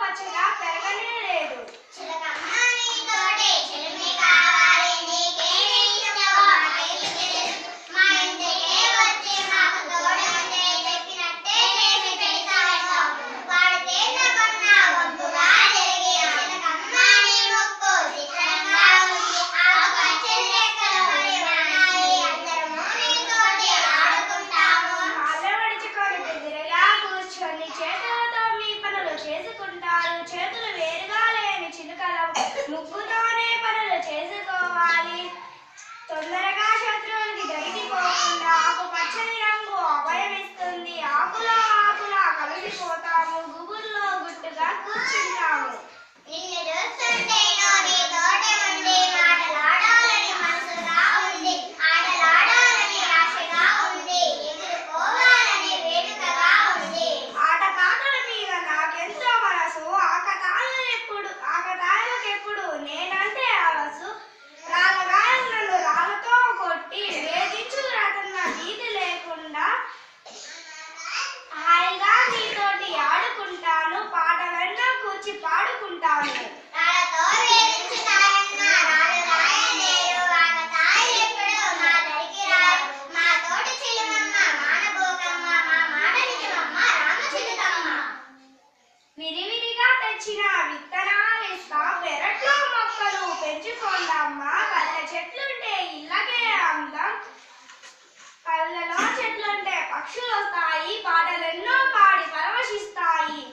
పచ్చగా పెరగనే లేదు. చేతులు వేరుగా లేని చిలుకల ముగ్గుతోనే పనులు చేసుకోవాలి. తొందరగా శత్రువునికి దొరికిపోకుండా ఆకుపచ్చని రంగు అభయమిస్తుంది. ఆకులా ఆకులా కలిసిపోతాము, గుబుర్లో గుట్టుగా కూర్చుంటాము. పాడుకుంటాను. విరివిరిగా తెచ్చిన విత్తనాలిస్తా, పెరట్లో మొక్కలు పెంచుకోండమ్మా. కళ్ళ చెట్లుంటే ఇళ్ళకే అందం, కళ్ళలో చెట్లుంటే పక్షులు వస్తాయి, పాటలెన్నో పాడి పరవశిస్తాయి.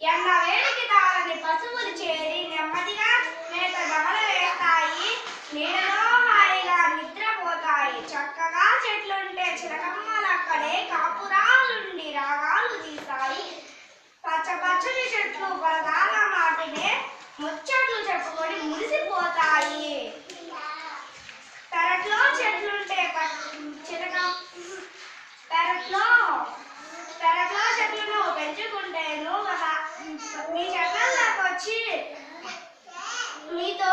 ఎన్న వేడికి తారని పశువులు చేరి నెమ్మదిగా మేత గమల వేస్తాయి, నీడలో హాయిగా నిద్రపోతాయి. చక్కగా చెట్లుంటే చిలకమ్మలక్కడే కాపురాలుండి రాగాలు తీస్తాయి. పచ్చ పచ్చని చెట్లు పరదాల మాటినే ముచ్చట్లు చెప్పుకొని మురిసిపోతాయి. పెరట్లో చెట్లుంటే పెరట్లో చెట్లను పెంచుకుంటేను మీ చెట్లలోకి వచ్చి మీతో